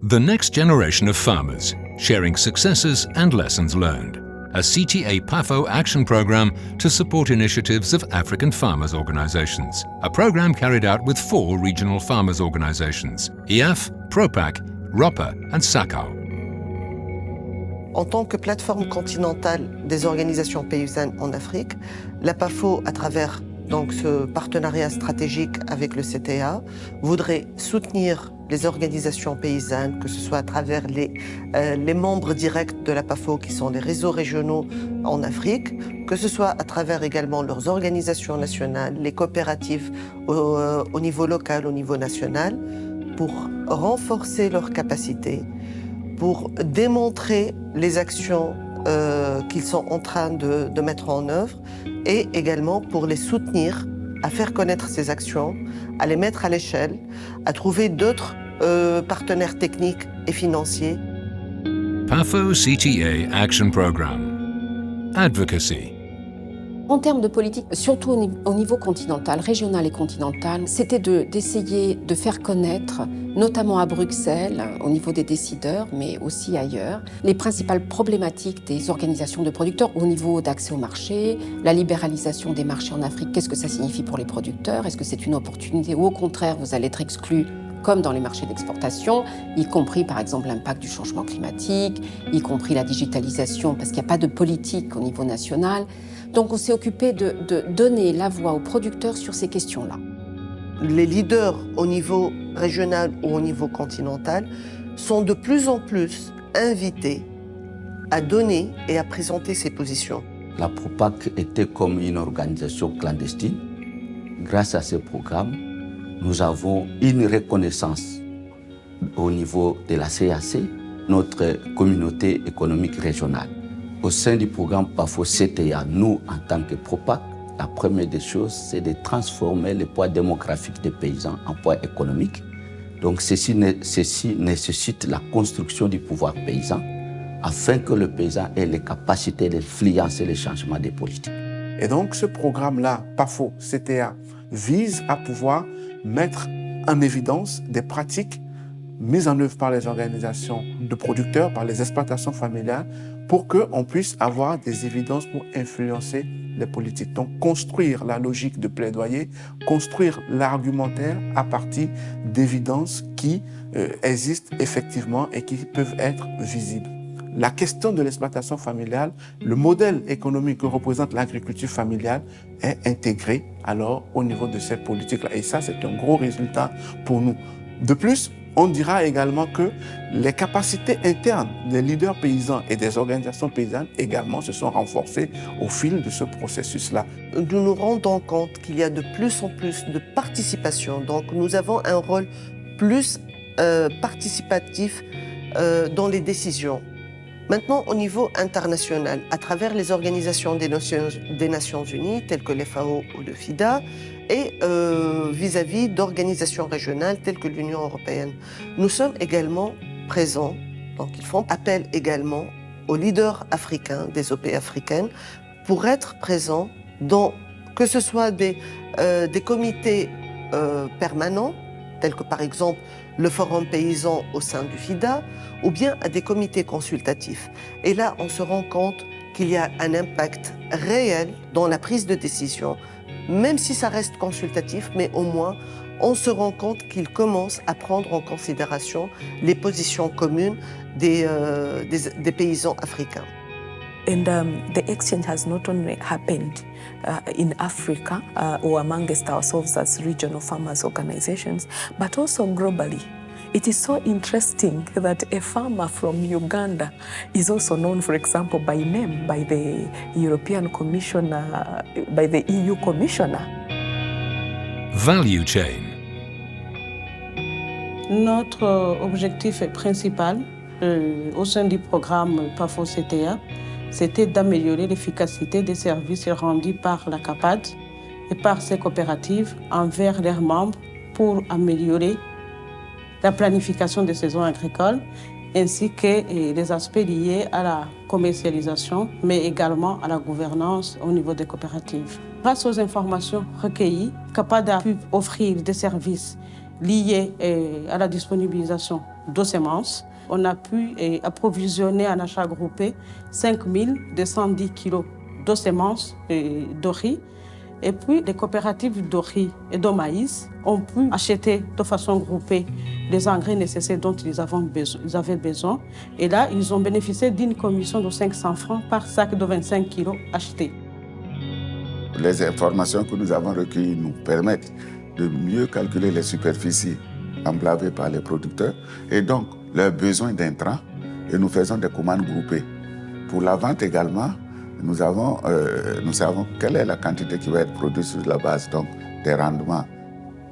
The next generation of farmers, sharing successes and lessons learned. A CTA-PAFO action program to support initiatives of African farmers' organizations. A program carried out with 4 regional farmers' organizations, EAFF, PROPAC, ROPPA and SACAU. En tant que plateforme continentale des organisations paysannes en Afrique, la PAFO, à travers donc, ce partenariat stratégique avec le CTA, voudrait soutenir les organisations paysannes, que ce soit à travers les membres directs de la PAFO, qui sont les réseaux régionaux en Afrique, que ce soit à travers également leurs organisations nationales, les coopératives au niveau local, au niveau national, pour renforcer leurs capacités, pour démontrer les actions qu'ils sont en train de mettre en œuvre et également pour les soutenir à faire connaître ces actions, à les mettre à l'échelle, à trouver d'autres partenaires techniques et financiers. PAFO CTA Action Programme. Advocacy. En termes de politique, surtout au niveau continental, régional et continental, c'était d'essayer de faire connaître, notamment à Bruxelles, au niveau des décideurs, mais aussi ailleurs, les principales problématiques des organisations de producteurs au niveau d'accès au marché, la libéralisation des marchés en Afrique, qu'est-ce que ça signifie pour les producteurs? Est-ce que c'est une opportunité ou au contraire, vous allez être exclus comme dans les marchés d'exportation, y compris par exemple l'impact du changement climatique, y compris la digitalisation, parce qu'il n'y a pas de politique au niveau national. Donc on s'est occupé de donner la voix aux producteurs sur ces questions-là. Les leaders au niveau régional ou au niveau continental sont de plus en plus invités à donner et à présenter ces positions. La PROPAC était comme une organisation clandestine. Grâce à ce programme, nous avons une reconnaissance au niveau de la CAC, notre communauté économique régionale. Au sein du programme PAFO CTA, nous, en tant que PROPAC, la première des choses, c'est de transformer le poids démographique des paysans en poids économique. Donc ceci nécessite la construction du pouvoir paysan afin que le paysan ait les capacités d'influencer les changements des politiques. Et donc ce programme-là, PAFO CTA, vise à pouvoir mettre en évidence des pratiques mises en œuvre par les organisations de producteurs, par les exploitations familiales, pour qu'on puisse avoir des évidences pour influencer les politiques. Donc construire la logique de plaidoyer, construire l'argumentaire à partir d'évidences qui existent effectivement et qui peuvent être visibles. La question de l'exploitation familiale, le modèle économique que représente l'agriculture familiale est intégré alors au niveau de cette politique-là. Et ça, c'est un gros résultat pour nous. De plus, on dira également que les capacités internes des leaders paysans et des organisations paysannes également se sont renforcées au fil de ce processus-là. Nous nous rendons compte qu'il y a de plus en plus de participation. Donc nous avons un rôle plus participatif dans les décisions. Maintenant, au niveau international, à travers les organisations des Nations Unies, telles que les FAO ou le FIDA, et vis-à-vis d'organisations régionales telles que l'Union européenne. Nous sommes également présents, donc ils font appel également aux leaders africains, des OP africaines, pour être présents dans, que ce soit des comités permanents, tels que par exemple le Forum paysan au sein du FIDA, ou bien à des comités consultatifs. Et là, on se rend compte qu'il y a un impact réel dans la prise de décision, même si ça reste consultatif, mais au moins, on se rend compte qu'il commence à prendre en considération les positions communes des paysans africains. And the exchange has not only happened in Africa or amongst ourselves as regional farmers organizations, but also globally. It is so interesting that a farmer from Uganda is also known, for example, by name by the European Commissioner, by the EU Commissioner. Value chain. Notre objectif principal au sein du programme PAFO CTA, c'était d'améliorer l'efficacité des services rendus par la CAPAD et par ses coopératives envers leurs membres pour améliorer la planification des saisons agricoles ainsi que les aspects liés à la commercialisation, mais également à la gouvernance au niveau des coopératives. Grâce aux informations recueillies, CAPAD a pu offrir des services liés à la disponibilisation de semences. On a pu approvisionner en achat groupé 5210 kg de semences de riz. Et puis, les coopératives de riz et de maïs ont pu acheter de façon groupée les engrais nécessaires dont ils avaient besoin. Et là, ils ont bénéficié d'une commission de 500 francs par sac de 25 kg acheté. Les informations que nous avons recueillies nous permettent de mieux calculer les superficies emblavées par les producteurs et donc leurs besoins d'intrants. Et nous faisons des commandes groupées. Pour la vente également, nous savons quelle est la quantité qui va être produite sur la base donc, des rendements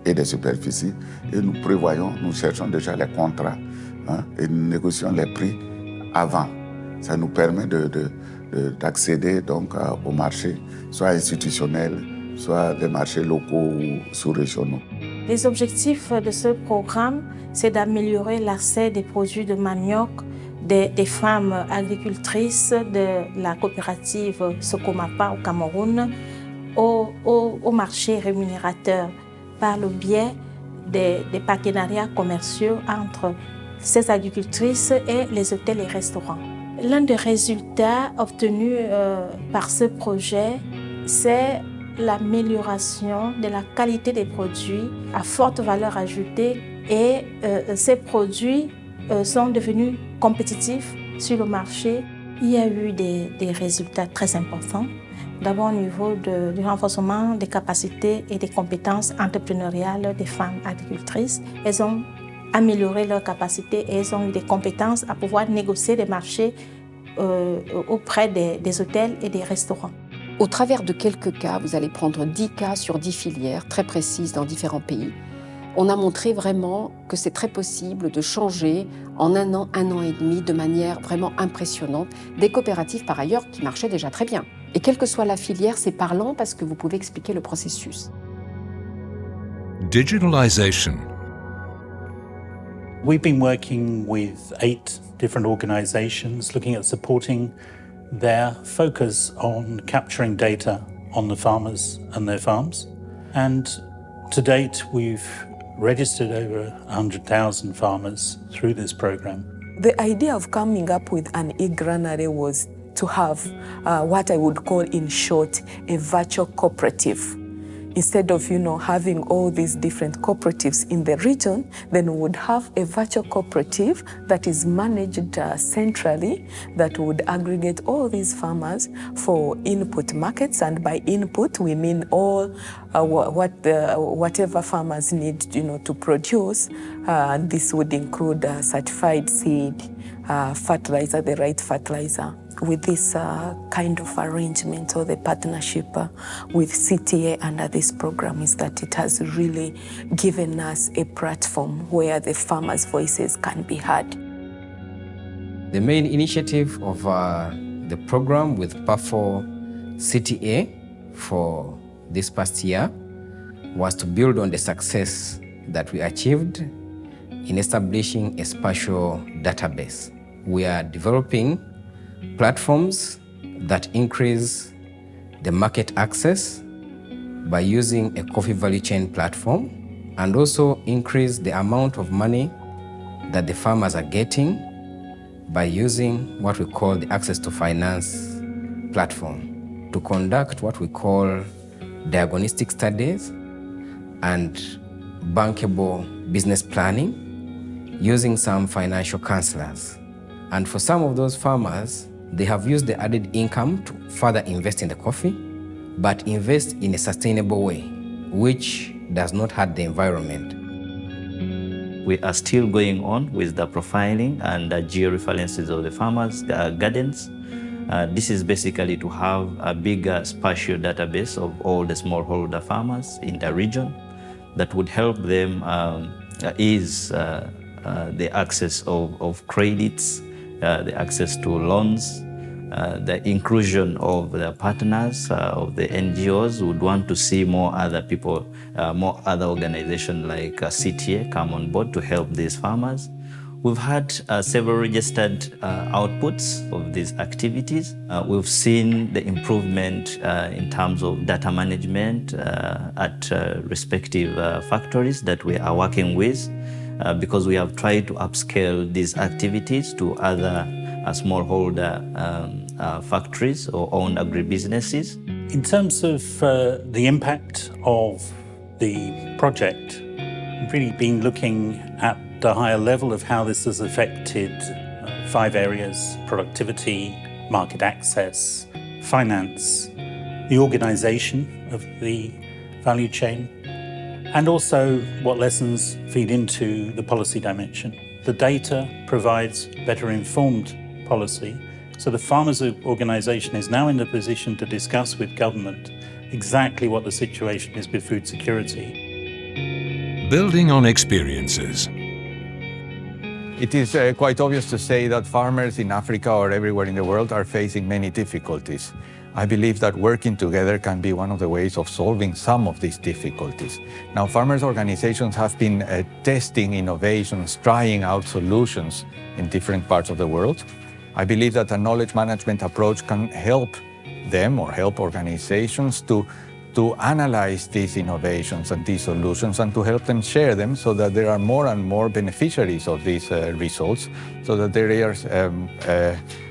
et des superficies. Et nous cherchons déjà les contrats et nous négocions les prix avant. Ça nous permet d'accéder donc aux marchés, soit institutionnels, soit des marchés locaux ou sous-régionaux. Les objectifs de ce programme, c'est d'améliorer l'accès des produits de manioc des femmes agricultrices de la coopérative Sokomapa au Cameroun au marché rémunérateur par le biais des partenariats commerciaux entre ces agricultrices et les hôtels et restaurants. L'un des résultats obtenus par ce projet, c'est l'amélioration de la qualité des produits à forte valeur ajoutée et ces produits sont devenus compétitifs sur le marché. Il y a eu des résultats très importants. D'abord au niveau du renforcement des capacités et des compétences entrepreneuriales des femmes agricultrices. Elles ont amélioré leurs capacités et elles ont eu des compétences à pouvoir négocier des marchés auprès des hôtels et des restaurants. Au travers de quelques cas, vous allez prendre 10 cas sur 10 filières très précises dans différents pays. On a montré vraiment que c'est très possible de changer en un an et demi de manière vraiment impressionnante des coopératives par ailleurs qui marchaient déjà très bien. Et quelle que soit la filière, c'est parlant parce que vous pouvez expliquer le processus. Digitalization. We've been working with 8 different organizations looking at supporting their focus on capturing data on the farmers and their farms. And to date, we've registered over 100,000 farmers through this program. The idea of coming up with an e-granary was to have what I would call in short a virtual cooperative. Instead of having all these different cooperatives in the region, then we would have a virtual cooperative that is managed centrally that would aggregate all these farmers for input markets, and by input we mean all whatever farmers need to produce. This would include certified seed, fertilizer, the right fertilizer. With this kind of arrangement or the partnership with CTA under this program is that it has really given us a platform where the farmers' voices can be heard. The main initiative of the program with PAFO CTA for this past year was to build on the success that we achieved in establishing a spatial database. We are developing platforms that increase the market access by using a coffee value chain platform and also increase the amount of money that the farmers are getting by using what we call the access to finance platform to conduct what we call diagnostic studies and bankable business planning using some financial counselors. And for some of those farmers, they have used the added income to further invest in the coffee, but invest in a sustainable way, which does not hurt the environment. We are still going on with the profiling and the georeferences of the farmers' gardens. This is basically to have a bigger spatial database of all the smallholder farmers in the region that would help them ease the access of credits, the access to loans, the inclusion of the partners of the NGOs would want to see more other people, more other organizations like CTA come on board to help these farmers. We've had several registered outputs of these activities. We've seen the improvement in terms of data management at respective factories that we are working with. because we have tried to upscale these activities to other smallholder factories or owned agribusinesses. In terms of the impact of the project, we've really been looking at the higher level of how this has affected 5 areas: productivity, market access, finance, the organisation of the value chain, and also what lessons feed into the policy dimension. The data provides better informed policy, so the farmers' organisation is now in the position to discuss with government exactly what the situation is with food security. Building on experiences. It is quite obvious to say that farmers in Africa or everywhere in the world are facing many difficulties. I believe that working together can be one of the ways of solving some of these difficulties. Now, farmers' organizations have been testing innovations, trying out solutions in different parts of the world. I believe that a knowledge management approach can help them or help organizations to analyze these innovations and these solutions and to help them share them so that there are more and more beneficiaries of these results, so that there is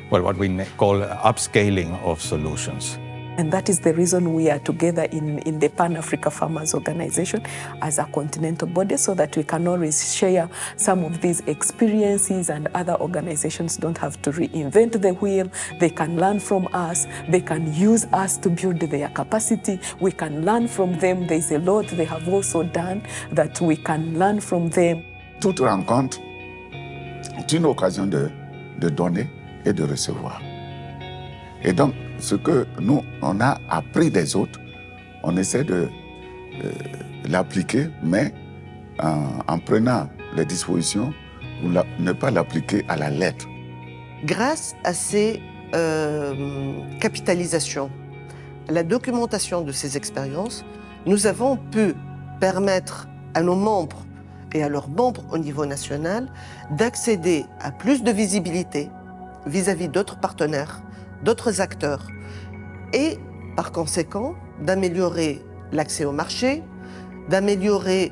what we call upscaling of solutions. And that is the reason we are together in the Pan-African Farmers Organization as a continental body, so that we can always share some of these experiences, and other organizations don't have to reinvent the wheel. They can learn from us. They can use us to build their capacity. We can learn from them. There's a lot they have also done that we can learn from them. Toute rencontre est une occasion de donner et de recevoir. Et donc, ce que nous, on a appris des autres, on essaie de l'appliquer, mais en prenant les dispositions pour ne pas l'appliquer à la lettre. Grâce à ces capitalisations, à la documentation de ces expériences, nous avons pu permettre à nos membres et à leurs membres au niveau national d'accéder à plus de visibilité vis-à-vis d'autres partenaires, d'autres acteurs, et par conséquent d'améliorer l'accès au marché, d'améliorer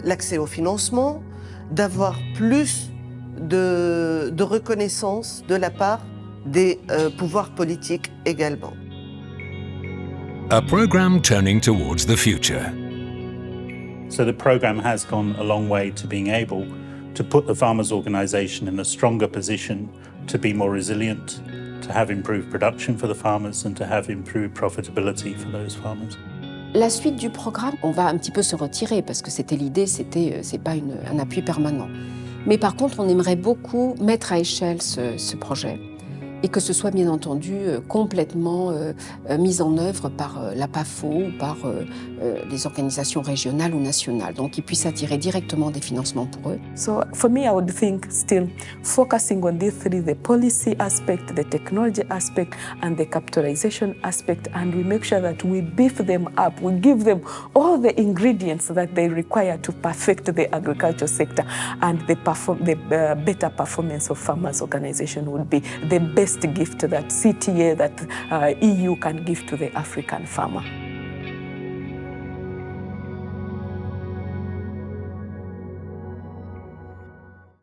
l'accès au financement, d'avoir plus de reconnaissance de la part des pouvoirs politiques également. A program turning towards the future. So the program has gone a long way to being able to put the farmers' organisation in a stronger position to be more resilient, to have improved production for the farmers and to have improved profitability for those farmers. La suite du programme, on va un petit peu se retirer parce que c'était l'idée, c'est pas un appui permanent. Mais par contre, on aimerait beaucoup mettre à échelle ce projet et que ce soit bien entendu complètement mis en œuvre par la PAFO ou par les organisations régionales ou nationales, donc qu'ils puissent attirer directement des financements pour eux. So for me, I would think still focusing on these 3, the policy aspect, the technology aspect, and the capitalization aspect, and we make sure that we beef them up, we give them all the ingredients that they require to perfect the agriculture sector, and the better performance of farmers' organization would be the best gift that CTA, that EU can give to the African farmer.